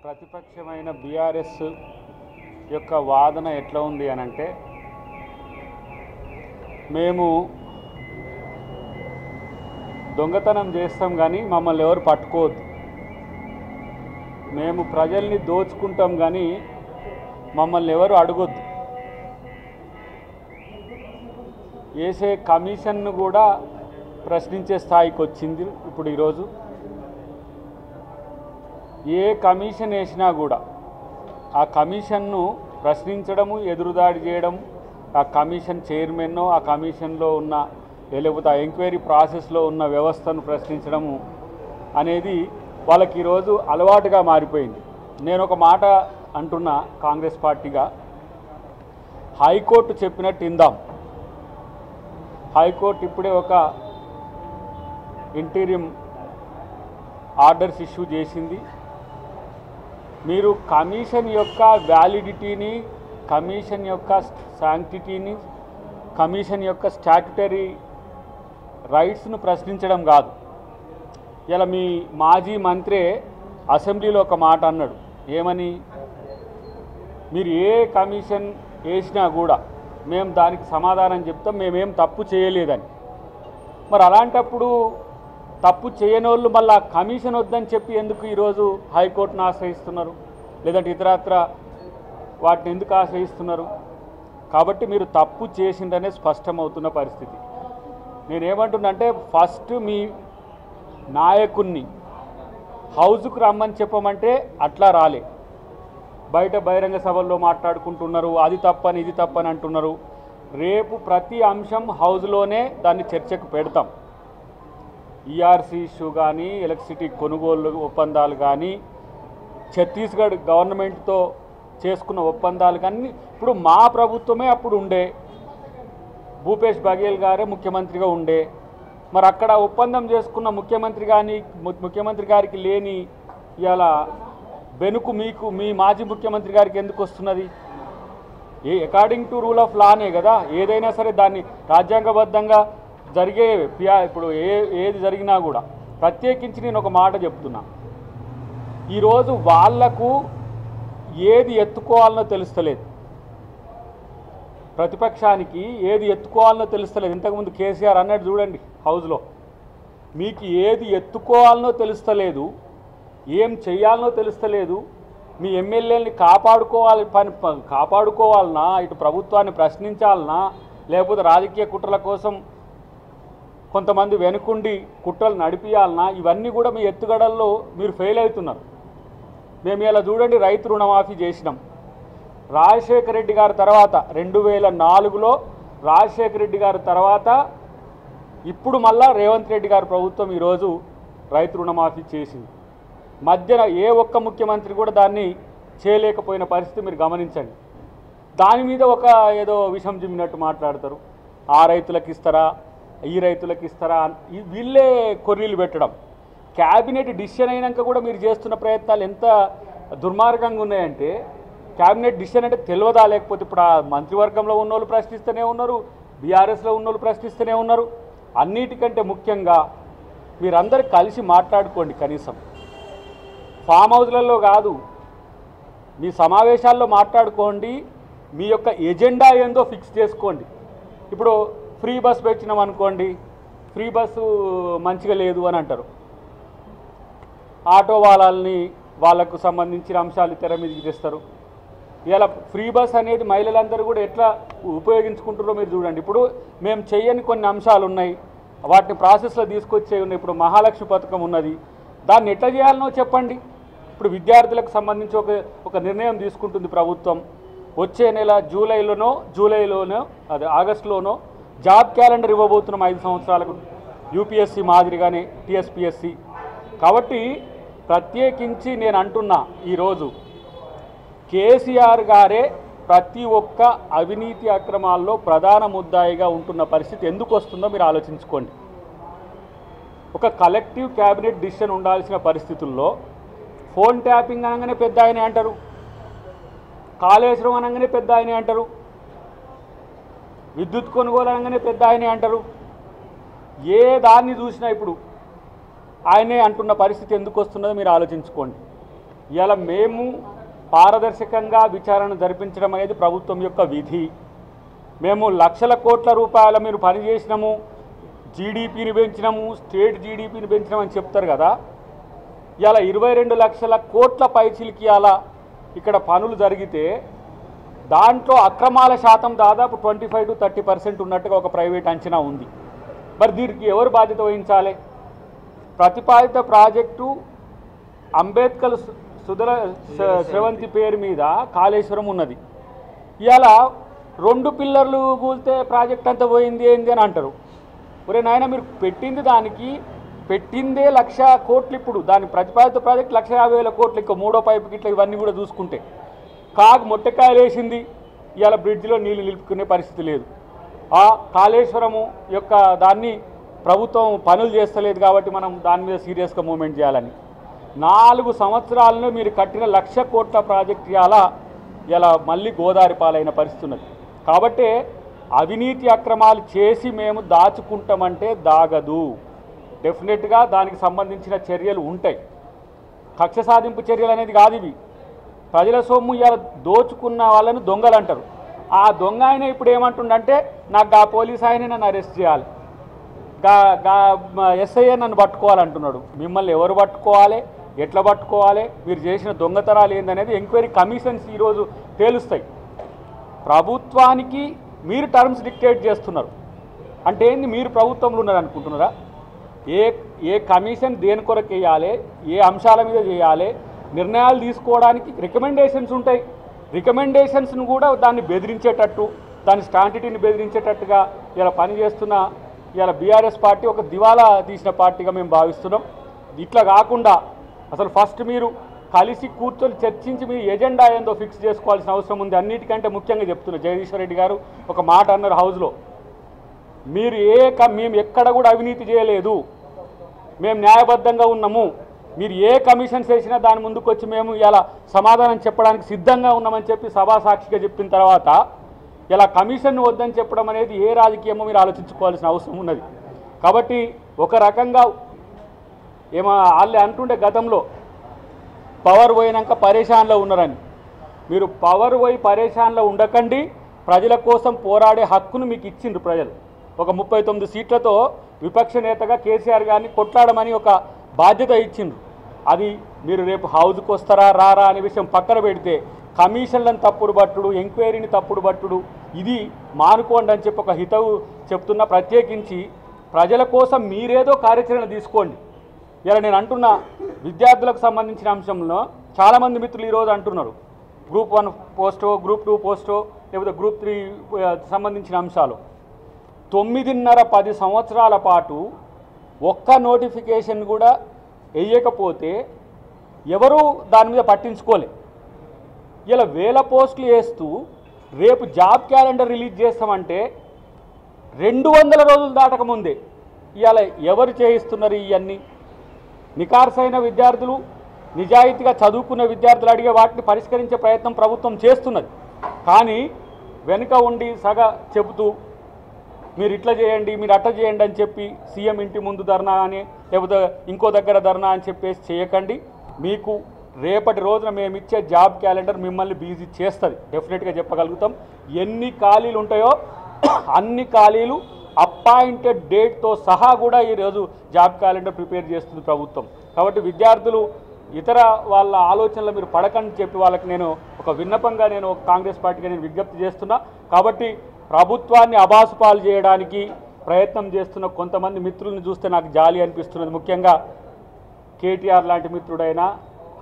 ప్రతిపక్షమైన BRS యొక్క వాదన ఎట్లా ఉంది అనంటే, మేము దొంగతనం చేస్తాం కానీ మమ్మల్ని ఎవరు పట్టుకోవద్దు, మేము ప్రజల్ని దోచుకుంటాం కానీ మమ్మల్ని ఎవరు అడగొద్దు, వేసే కమిషన్ను కూడా ప్రశ్నించే స్థాయికి వచ్చింది. ఇప్పుడు ఈరోజు ఏ కమిషన్ వేసినా కూడా ఆ కమిషన్ను ప్రశ్నించడము, ఎదురుదాడి చేయడం, ఆ కమిషన్ చైర్మన్ను, ఆ కమిషన్లో ఉన్న లేకపోతే ఆ ఎంక్వైరీ ప్రాసెస్లో ఉన్న వ్యవస్థను ప్రశ్నించడము అనేది వాళ్ళకి ఈరోజు అలవాటుగా మారిపోయింది. నేను ఒక మాట అంటున్నా, కాంగ్రెస్ పార్టీగా హైకోర్టు చెప్పినట్టు ఇందాం. హైకోర్టు ఇప్పుడే ఒక ఇంటీరియం ఆర్డర్స్ ఇష్యూ చేసింది. మీరు కమిషన్ యొక్క వ్యాలిడిటీని, కమిషన్ యొక్క శాంక్టిటీని, కమిషన్ యొక్క స్టాట్యుటరీ రైట్స్ను ప్రశ్నించడం కాదు. ఇలా మీ మాజీ మంత్రి అసెంబ్లీలో ఒక మాట అన్నాడు, ఏమని, మీరు ఏ కమిషన్ వేసినా కూడా మేము దానికి సమాధానం చెప్తాం, మేమేం తప్పు చేయలేదని. మరి అలాంటప్పుడు తప్పు చేయని వాళ్ళు మళ్ళీ కమిషన్ వద్దని చెప్పి ఎందుకు ఈరోజు హైకోర్టును ఆశ్రయిస్తున్నారు, లేదంటే ఇతరత్ర వాటిని ఎందుకు ఆశ్రయిస్తున్నారు? కాబట్టి మీరు తప్పు చేసిందనే స్పష్టమవుతున్న పరిస్థితి. నేనేమంటున్నంటే, ఫస్ట్ మీ నాయకుణ్ణి హౌస్కు రమ్మని చెప్పమంటే అట్లా రాలే, బయట బహిరంగ సభల్లో మాట్లాడుకుంటున్నారు, అది తప్పని ఇది తప్పని అంటున్నారు. రేపు ప్రతి అంశం హౌస్లోనే దాన్ని చర్చకు పెడతాం. ఈఆర్సీ ఇష్యూ కానీ, ఎలక్ట్రిసిటీ కొనుగోలు ఒప్పందాలు కానీ, ఛత్తీస్గఢ్ గవర్నమెంట్తో చేసుకున్న ఒప్పందాలు కానీ, ఇప్పుడు మా ప్రభుత్వమే అప్పుడు ఉండే, భూపేష్ బఘేల్ గారే ముఖ్యమంత్రిగా ఉండే. మరి అక్కడ ఒప్పందం చేసుకున్న ముఖ్యమంత్రి గారికి లేని ఇలా బెనుకు మీకు మీ మాజీ ముఖ్యమంత్రి గారికి ఎందుకు వస్తున్నది? అకార్డింగ్ టు రూల్ ఆఫ్ లానే కదా ఏదైనా సరే దాన్ని రాజ్యాంగబద్ధంగా జరిగే. ఇప్పుడు ఏది జరిగినా కూడా ప్రత్యేకించి నేను ఒక మాట చెప్తున్నా, ఈరోజు వాళ్లకు ఏది ఎత్తుకోవాలనో తెలుస్తలేదు, ప్రతిపక్షానికి ఏది ఎత్తుకోవాలనో తెలుస్తలేదు. ఇంతకుముందు కేసీఆర్ అన్నట్టు చూడండి, హౌస్లో మీకు ఏది ఎత్తుకోవాలనో తెలుస్తలేదు, ఏం చేయాలనో తెలుస్తలేదు. మీ ఎమ్మెల్యేలని కాపాడుకోవాలనా, ఇటు ప్రభుత్వాన్ని ప్రశ్నించాలనా, లేకపోతే రాజకీయ కుట్రల కోసం కొంతమంది వెనుకుండి కుట్రలు నడిపియాలనా, ఇవన్నీ కూడా మీ ఎత్తుగడల్లో మీరు ఫెయిల్ అవుతున్నారు. మేము ఇలా చూడండి, రైతు రుణమాఫీ చేసినాం. రాజశేఖర రెడ్డి గారి తర్వాత 2004లో రాజశేఖర రెడ్డి గారి తర్వాత ఇప్పుడు మళ్ళా రేవంత్ రెడ్డి గారి ప్రభుత్వం ఈరోజు రైతు రుణమాఫీ చేసింది. మధ్యన ఏ ఒక్క ముఖ్యమంత్రి కూడా దాన్ని చేయలేకపోయిన పరిస్థితి మీరు గమనించండి. దాని మీద ఒక ఏదో విషం జిమ్మినట్టు మాట్లాడతారు, ఆ రైతులకు ఇస్తారా, ఈ రైతులకు ఇస్తారా, వీళ్ళే కొర్రీలు పెట్టడం. క్యాబినెట్ డిసిషన్ అయినాక కూడా మీరు చేస్తున్న ప్రయత్నాలు ఎంత దుర్మార్గంగా ఉన్నాయంటే, క్యాబినెట్ డిసిషన్ అంటే తెలియదా? లేకపోతే ఇప్పుడు ఆ మంత్రివర్గంలో ఉన్నోళ్ళు ప్రశ్నిస్తూనే ఉన్నారు, బీఆర్ఎస్లో ఉన్నోళ్ళు ప్రశ్నిస్తూనే ఉన్నారు. అన్నిటికంటే ముఖ్యంగా మీరందరూ కలిసి మాట్లాడుకోండి, కనీసం ఫామ్ హౌస్లలో కాదు, మీ సమావేశాల్లో మాట్లాడుకోండి, మీ యొక్క ఎజెండా ఏందో ఫిక్స్ చేసుకోండి. ఇప్పుడు ఫ్రీ బస్ పెట్టినాం అనుకోండి, ఫ్రీ బస్సు మంచిగా లేదు అని అంటారు, ఆటో వాళ్ళకు సంబంధించిన అంశాలు తెర మీదకి తెస్తారు. ఇలా ఫ్రీ బస్ అనేది మహిళలందరూ కూడా ఎట్లా ఉపయోగించుకుంటారో మీరు చూడండి. ఇప్పుడు మేము చేయని కొన్ని అంశాలు ఉన్నాయి, వాటిని ప్రాసెస్లో తీసుకొచ్చే ఉన్నాయి. ఇప్పుడు మహాలక్ష్మి పథకం ఉన్నది, దాన్ని ఎట్లా చేయాలనో చెప్పండి. ఇప్పుడు విద్యార్థులకు సంబంధించి ఒక నిర్ణయం తీసుకుంటుంది ప్రభుత్వం. వచ్చే నెల జూలైలోనో అదే ఆగస్టులోనో జాబ్ క్యాలెండర్ ఇవ్వబోతున్నాం 5 సంవత్సరాలకు, యూపీఎస్సీ మాదిరిగానే టీఎస్పీఎస్సీ. కాబట్టి ప్రత్యేకించి నేను అంటున్నా, ఈరోజు కేసీఆర్ గారే ప్రతి ఒక్క అవినీతి అక్రమాల్లో ప్రధాన ముద్దాయిగా ఉంటున్న పరిస్థితి ఎందుకు వస్తుందో మీరు ఆలోచించుకోండి. ఒక కలెక్టివ్ క్యాబినెట్ డిసిషన్ ఉండాల్సిన పరిస్థితుల్లో ఫోన్ ట్యాపింగ్ అనగానే పెద్ద ఆయనే అంటారు, కాళేశ్వరం అనగానే పెద్ద ఆయనే అంటారు, విద్యుత్ కొనుగోలు అనగానే పెద్ద ఆయనే అంటారు. ఏ దాన్ని చూసినా ఇప్పుడు ఆయనే అంటున్న పరిస్థితి ఎందుకు వస్తున్నదో మీరు ఆలోచించుకోండి. ఇలా మేము పారదర్శకంగా విచారణ జరిపించడం అనేది ప్రభుత్వం యొక్క విధి. మేము లక్షల కోట్ల రూపాయల మీరు పనిచేసినాము, జీడిపిని పెంచినాము, స్టేట్ జీడిపిని పెంచినామని చెప్తారు కదా. ఇలా 22 లక్షల కోట్ల పైచిలికి అలా ఇక్కడ పనులు జరిగితే దాంట్లో అక్రమాల శాతం దాదాపు 25 to 30% ఉన్నట్టుగా ఒక ప్రైవేట్ అంచనా ఉంది. మరి దీనికి ఎవరు బాధ్యత వహించాలి? ప్రతిపాదిత ప్రాజెక్టు అంబేద్కర్ సుధల స్రవంతి పేరు మీద కాళేశ్వరం ఉన్నది. ఇవాళ 2 పిల్లర్లు కూలితే ప్రాజెక్ట్ అంతా పోయింది ఏంది అని అంటారు. ఒరే నాయన, మీరు పెట్టిందే 1,00,000 కోట్లు. ఇప్పుడు దాని ప్రతిపాదిత ప్రాజెక్ట్ 1,50,000 కోట్లు. ఇంకా 3వ పైపు ఇట్లా ఇవన్నీ కూడా చూసుకుంటే మొట్టకాయలు వేసింది. ఇవాళ బ్రిడ్జిలో నీళ్లు నిలుపుకునే పరిస్థితి లేదు. ఆ కాళేశ్వరము యొక్క దాన్ని ప్రభుత్వం పనులు చేస్తలేదు కాబట్టి మనం దాని మీద సీరియస్గా మూవ్మెంట్ చేయాలని 4 సంవత్సరాల్లో మీరు కట్టిన 1,00,000 కోట్ల ప్రాజెక్ట్ ఇలా మళ్ళీ గోదావరి పాలైన పరిస్థితి ఉన్నది. కాబట్టి అవినీతి అక్రమాలు చేసి మేము దాచుకుంటామంటే దాగదు. డెఫినెట్గా దానికి సంబంధించిన చర్యలు ఉంటాయి. కక్ష సాధింపు చర్యలు అనేది కాదు ఇవి. ప్రజల సొమ్ము ఇలా దోచుకున్న వాళ్ళని దొంగలు అంటారు. ఆ దొంగ ఆయన ఇప్పుడు ఏమంటుండంటే, నాకు ఆ పోలీస్ ఆయన నన్ను అరెస్ట్ చేయాలి, ఎస్ఐఏ నన్ను పట్టుకోవాలంటున్నాడు. మిమ్మల్ని ఎవరు పట్టుకోవాలి, ఎట్లా పట్టుకోవాలి, మీరు చేసిన దొంగతనాలు ఏందనేది ఎంక్వైరీ కమిషన్స్ ఈరోజు తేలుస్తాయి. ప్రభుత్వానికి మీరు టర్మ్స్ డిక్టేట్ చేస్తున్నారు అంటే ఏంది? మీరు ప్రభుత్వంలో ఉన్నారనుకుంటున్నారా? ఏ కమిషన్ దేని కొరకు వేయాలి, ఏ అంశాల మీద చేయాలి, నిర్ణయాలు తీసుకోవడానికి రికమెండేషన్స్ ఉంటాయి. రికమెండేషన్స్ను కూడా దాన్ని బెదిరించేటట్టు, దాని స్టాంటిటీని బెదిరించేటట్టుగా ఇలా పనిచేస్తున్న ఇలా బీఆర్ఎస్ పార్టీ ఒక దివాలా తీసిన పార్టీగా మేము భావిస్తున్నాం. ఇట్లా కాకుండా అసలు ఫస్ట్ మీరు కలిసి కూర్చొని చర్చించి మీ ఎజెండా ఏందో ఫిక్స్ చేసుకోవాల్సిన అవసరం ఉంది. అన్నిటికంటే ముఖ్యంగా చెప్తున్నారు, జగదీశ్వర్ రెడ్డి గారు ఒక మాట అన్నారు హౌస్లో, మేము ఎక్కడ కూడా అవినీతి చేయలేదు, మేము న్యాయబద్ధంగా ఉన్నాము, మీరు ఏ కమిషన్స్ వేసినా దాని ముందుకు వచ్చి మేము ఇలా సమాధానం చెప్పడానికి సిద్ధంగా ఉన్నామని చెప్పి సభా సాక్షిగా చెప్పిన తర్వాత ఇలా కమిషన్ వద్దని చెప్పడం అనేది ఏ రాజకీయమో మీరు ఆలోచించుకోవాల్సిన అవసరం ఉన్నది. కాబట్టి ఒక రకంగా వాళ్ళే అంటుండే గతంలో పవర్ పోయినాక పరేషాన్లో ఉన్నారని. మీరు పవర్ పోయి పరేషాన్లో ఉండకండి. ప్రజల కోసం పోరాడే హక్కును మీకు ఇచ్చిండ్రు ప్రజలు. ఒక 39 సీట్లతో విపక్ష నేతగా కేసీఆర్ గారిని కొట్లాడమని ఒక బాధ్యత ఇచ్చిండ్రు. అది మీరు రేపు హౌజ్కి వస్తారా రారా అనే విషయం పక్కన పెడితే కమిషన్లను తప్పుడు పట్టుడు, ఎంక్వైరీని తప్పుడు పట్టుడు, ఇది మానుకోండి అని చెప్పి ఒక హితవు చెప్తున్నా. ప్రత్యేకించి ప్రజల కోసం మీరేదో కార్యాచరణ తీసుకోండి. ఇలా నేను అంటున్న విద్యార్థులకు సంబంధించిన అంశంలో చాలామంది మిత్రులు ఈరోజు అంటున్నారు, గ్రూప్ 1 పోస్టో, గ్రూప్ 2 పోస్టో, లేకపోతే గ్రూప్ 3 సంబంధించిన అంశాలు 9.5-10 సంవత్సరాల పాటు ఒక్క నోటిఫికేషన్ కూడా వేయకపోతే ఎవరు దాని మీద పట్టించుకోలే. ఇలా 1000 పోస్టులు వేస్తూ రేపు జాబ్ క్యాలెండర్ రిలీజ్ చేస్తామంటే 200 రోజులు దాటకముందే ఇవాళ ఎవరు చేయిస్తున్నారు ఇవన్నీ? నికార్సైన విద్యార్థులు, నిజాయితీగా చదువుకున్న విద్యార్థులు అడిగే వాటిని పరిష్కరించే ప్రయత్నం ప్రభుత్వం చేస్తున్నది. కానీ వెనుక ఉండి చెబుతూ మీరు ఇట్లా చేయండి, మీరు అట్లా చేయండి అని చెప్పి సీఎం ఇంటి ముందు ధర్నా అని, లేకపోతే ఇంకో దగ్గర ధర్నా అని చెప్పేసి చేయకండి. మీకు రేపటి రోజున మేము ఇచ్చే జాబ్ క్యాలెండర్ మిమ్మల్ని బిజీ చేస్తుంది, డెఫినెట్గా చెప్పగలుగుతాం. ఎన్ని ఖాళీలు ఉంటాయో అన్ని ఖాళీలు అపాయింటెడ్ డేట్తో సహా కూడా ఈరోజు జాబ్ క్యాలెండర్ ప్రిపేర్ చేస్తుంది ప్రభుత్వం. కాబట్టి విద్యార్థులు ఇతర వాళ్ళ ఆలోచనలు మీరు పడకని చెప్పి వాళ్ళకి నేను ఒక విన్నపంగా నేను కాంగ్రెస్ పార్టీగా నేను విజ్ఞప్తి చేస్తున్నా. కాబట్టి ప్రభుత్వాన్ని అబాసుపాలు చేయడానికి ప్రయత్నం చేస్తున్న కొంతమంది మిత్రులను చూస్తే నాకు జాలి అనిపిస్తున్నది. ముఖ్యంగా కేటీఆర్ లాంటి మిత్రుడైనా,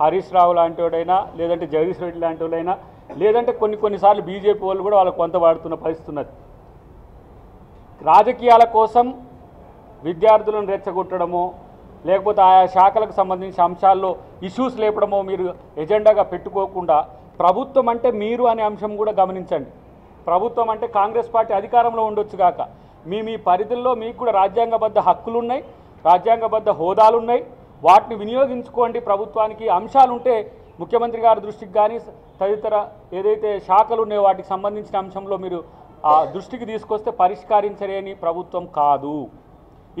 హరీష్ రావు లాంటి వాడైనా, లేదంటే జగదీష్ రెడ్డి లాంటి వాళ్ళైనా, లేదంటే కొన్నిసార్లు బీజేపీ వాళ్ళు కూడా వాళ్ళకు కొంత వాడుతున్న పరిస్థితి ఉన్నది. రాజకీయాల కోసం విద్యార్థులను రెచ్చగొట్టడమో, లేకపోతే ఆయా శాఖలకు సంబంధించిన అంశాల్లో ఇష్యూస్ లేపడమో మీరు ఎజెండాగా పెట్టుకోకుండా ప్రభుత్వం అంటే మీరు అనే అంశం కూడా గమనించండి. ప్రభుత్వం అంటే కాంగ్రెస్ పార్టీ అధికారంలో ఉండొచ్చు కాక మీ పరిధుల్లో మీకు కూడా రాజ్యాంగబద్ధ హక్కులు ఉన్నాయి, రాజ్యాంగబద్ధ హోదాలు ఉన్నాయి. వాటిని వినియోగించుకోండి. ప్రభుత్వానికి అంశాలు ఉంటే ముఖ్యమంత్రి గారి దృష్టికి కానీ తదితర ఏదైతే శాఖలు ఉన్నాయో వాటికి సంబంధించిన అంశంలో మీరు ఆ దృష్టికి తీసుకొస్తే పరిష్కరించలేని ప్రభుత్వం కాదు.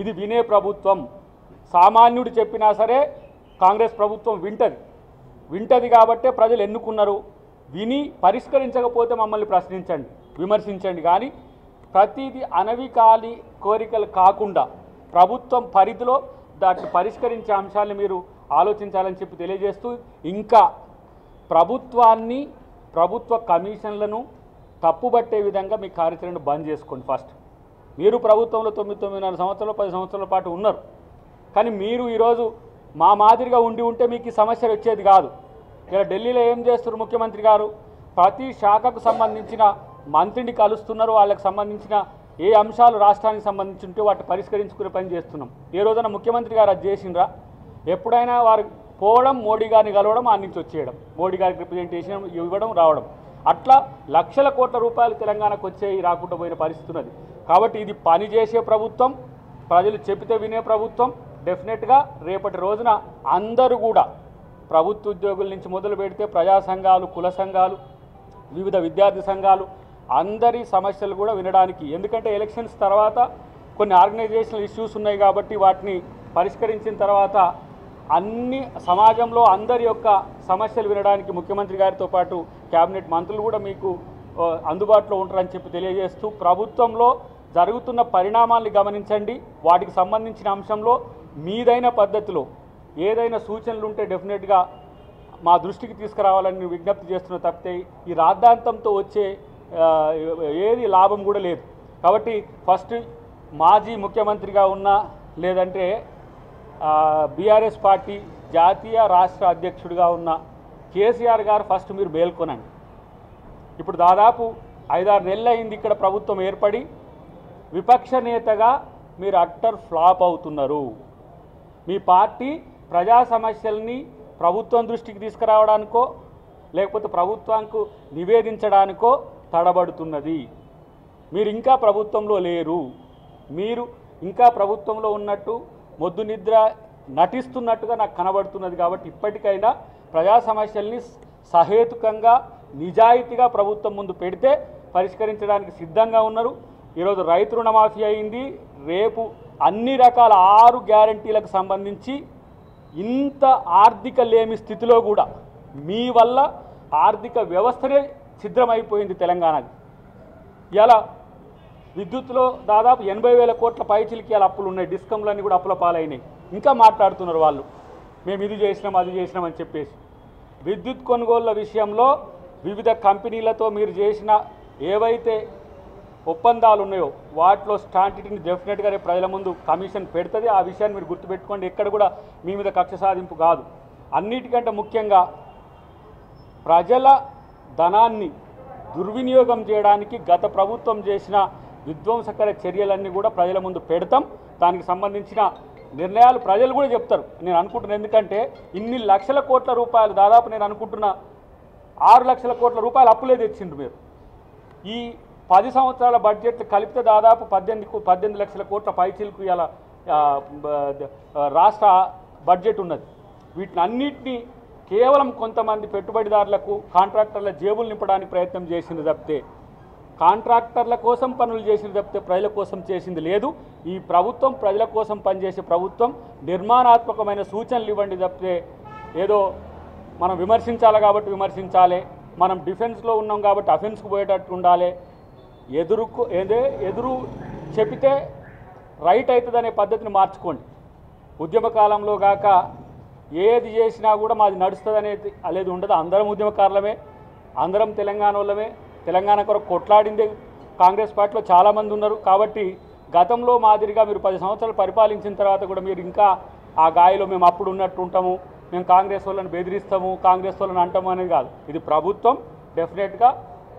ఇది వినే ప్రభుత్వం. సామాన్యుడు చెప్పినా సరే కాంగ్రెస్ ప్రభుత్వం వింటది. వింటది కాబట్టే ప్రజలు ఎన్నుకున్నారు. విని పరిష్కరించకపోతే మమ్మల్ని ప్రశ్నించండి, విమర్శించండి. కానీ ప్రతిదీ అనవికాలి కోరికలు కాకుండా ప్రభుత్వం పరిధిలో దాన్ని పరిష్కరించే అంశాలను మీరు ఆలోచించాలని చెప్పి తెలియజేస్తూ, ఇంకా ప్రభుత్వాన్ని ప్రభుత్వ కమిషన్లను తప్పుబట్టే విధంగా మీ కార్యాచరణ బంద్ చేసుకోండి. ఫస్ట్ మీరు ప్రభుత్వంలో 9 సంవత్సరాలు 10 సంవత్సరాల పాటు ఉన్నారు. కానీ మీరు ఈరోజు మా మాదిరిగా ఉంటే మీకు ఈ సమస్యలు వచ్చేది కాదు. ఇలా ఢిల్లీలో ఏం చేస్తున్నారు ముఖ్యమంత్రి గారు? ప్రతి శాఖకు సంబంధించిన మంత్రిని కలుస్తున్నారు. వాళ్ళకి సంబంధించిన ఏ అంశాలు రాష్ట్రానికి సంబంధించి ఉంటే వాటిని పరిష్కరించుకునే పని చేస్తున్నాం. ఏ రోజైనా ముఖ్యమంత్రి గారు అది చేసిండ్రా? ఎప్పుడైనా వారు పోవడం, మోడీ గారిని కలవడం, ఆ నుంచి వచ్చేయడం, మోడీ గారికి రిప్రజెంటేషన్ ఇవ్వడం, రావడం, అట్లా లక్షల కోట్ల రూపాయలు తెలంగాణకు వచ్చేవి రాకుండా పోయిన పరిస్థితి ఉన్నది. కాబట్టి ఇది పనిచేసే ప్రభుత్వం, ప్రజలు చెబితే వినే ప్రభుత్వం. డెఫినెట్గా రేపటి రోజున అందరూ కూడా ప్రభుత్వ ఉద్యోగుల నుంచి మొదలు పెడితే ప్రజా సంఘాలు, కుల సంఘాలు, వివిధ విద్యార్థి సంఘాలు అందరి సమస్యలు కూడా వినడానికి, ఎందుకంటే ఎలక్షన్స్ తర్వాత కొన్ని ఆర్గనైజేషనల్ ఇష్యూస్ ఉన్నాయి కాబట్టి వాటిని పరిష్కరించిన తర్వాత అన్ని సమాజంలో అందరి యొక్క సమస్యలు వినడానికి ముఖ్యమంత్రి గారితో పాటు కేబినెట్ మంత్రులు కూడా మీకు అందుబాటులో ఉంటారని చెప్పి తెలియజేస్తూ, ప్రభుత్వంలో జరుగుతున్న పరిణామాల్ని గమనించండి. వాటికి సంబంధించిన అంశంలో మీదైన పద్ధతిలో ఏదైనా సూచనలు ఉంటే డెఫినెట్గా మా దృష్టికి తీసుకురావాలని విజ్ఞప్తి చేస్తున్న తప్పితే ఈ రాద్ధాంతంతో వచ్చే ఏది లాభం కూడా లేదు. కాబట్టి ఫస్ట్ మాజీ ముఖ్యమంత్రిగా ఉన్న, లేదంటే బీఆర్ఎస్ పార్టీ జాతీయ రాష్ట్ర అధ్యక్షుడిగా ఉన్న కేసీఆర్ గారు ఫస్ట్ మీరు మేల్కొనండి. ఇప్పుడు దాదాపు 5-6 నెలలు అయింది ఇక్కడ ప్రభుత్వం ఏర్పడి. విపక్ష నేతగా మీరు అట్టర్ ఫ్లాప్ అవుతున్నారు. మీ పార్టీ ప్రజా సమస్యల్ని ప్రభుత్వం దృష్టికి తీసుకురావడానికో లేకపోతే ప్రభుత్వానికి నివేదించడానికో తడబడుతున్నది. మీరు ఇంకా ప్రభుత్వంలో లేరు. మీరు ఇంకా ప్రభుత్వంలో ఉన్నట్టు మొద్దు నిద్ర నటిస్తున్నట్టుగా నాకు కనబడుతున్నది. కాబట్టి ఇప్పటికైనా ప్రజా సమస్యల్ని సహేతుకంగా, నిజాయితీగా ప్రభుత్వం ముందు పెడితే పరిష్కరించడానికి సిద్ధంగా ఉన్నారు. ఈరోజు రైతు రుణమాఫీ అయింది. రేపు అన్ని రకాల 6 గ్యారంటీలకు సంబంధించి ఇంత ఆర్థిక లేమి స్థితిలో కూడా మీ వల్ల ఆర్థిక వ్యవస్థనే ఛిద్రమైపోయింది తెలంగాణకి. ఇలా విద్యుత్తులో దాదాపు 80,000 కోట్ల పైచిలకి ఇలా అప్పులు ఉన్నాయి. డిస్కంలన్నీ కూడా అప్పుల పాలైనాయి. ఇంకా మాట్లాడుతున్నారు వాళ్ళు, మేము ఇది చేసినాం అది చేసినాం అని చెప్పేసి. విద్యుత్ కొనుగోళ్ల విషయంలో వివిధ కంపెనీలతో మీరు చేసిన ఏవైతే ఒప్పందాలు ఉన్నాయో వాటిలో స్టాంటిటీని డెఫినెట్గా రేపు ప్రజల ముందు కమిషన్ పెడుతుంది. ఆ విషయాన్ని మీరు గుర్తుపెట్టుకోండి. ఎక్కడ కూడా మీ మీద కక్ష సాధింపు కాదు. అన్నిటికంటే ముఖ్యంగా ప్రజల ధనాన్ని దుర్వినియోగం చేయడానికి గత ప్రభుత్వం చేసిన విధ్వంసకర చర్యలన్నీ కూడా ప్రజల ముందు పెడతాం. దానికి సంబంధించిన నిర్ణయాలు ప్రజలు కూడా చెప్తారు నేను అనుకుంటున్నాను. ఎందుకంటే ఇన్ని లక్షల కోట్ల రూపాయలు, దాదాపు నేను అనుకుంటున్నా 6 లక్షల కోట్ల రూపాయలు అప్పులే తెచ్చిండ్రు మీరు. ఈ 10 సంవత్సరాల బడ్జెట్ కలిపితే దాదాపు 18 లక్షల కోట్ల పైచీలకు ఇలా రాష్ట్ర బడ్జెట్ ఉన్నది. వీటిని అన్నింటినీ కేవలం కొంతమంది పెట్టుబడిదారులకు, కాంట్రాక్టర్ల జేబులు నింపడానికి ప్రయత్నం చేసింది తప్పితే, కాంట్రాక్టర్ల కోసం పనులు చేసింది తప్పితే ప్రజల కోసం చేసింది లేదు. ఈ ప్రభుత్వం ప్రజల కోసం పనిచేసే ప్రభుత్వం. నిర్మాణాత్మకమైన సూచనలు ఇవ్వండి తప్పితే ఏదో మనం విమర్శించాలి కాబట్టి విమర్శించాలి, మనం డిఫెన్స్లో ఉన్నాం కాబట్టి అఫెన్స్కు పోయేటట్టు ఉండాలి, ఎదురు చెబితే రైట్ అవుతుందనే పద్ధతిని మార్చుకోండి. ఉద్యమ కాలంలో గాక ఏది చేసినా కూడా మాది నడుస్తుంది అనేది ఉండదు. అందరం ఉద్యమకారులమే, అందరం తెలంగాణ వాళ్ళమే. తెలంగాణ కొరకు కొట్లాడిందే కాంగ్రెస్ పార్టీలో చాలామంది ఉన్నారు. కాబట్టి గతంలో మాదిరిగా మీరు 10 సంవత్సరాలు పరిపాలించిన తర్వాత కూడా మీరు ఇంకా ఆ గాయలో మేము అప్పుడు ఉన్నట్టు ఉంటాము, మేము కాంగ్రెస్ వాళ్ళని బెదిరిస్తాము, కాంగ్రెస్ వాళ్ళని అంటాము అనేది కాదు. ఇది ప్రభుత్వం. డెఫినెట్గా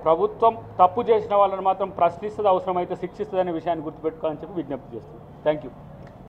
ప్రభుత్వం తప్పు చేసిన వాళ్ళని మాత్రం ప్రశ్నిస్తుంది, అవసరమైతే శిక్షిస్తుంది అనే విషయాన్ని గుర్తుపెట్టుకోవాలని చెప్పి విజ్ఞప్తి చేస్తుంది. Thank you.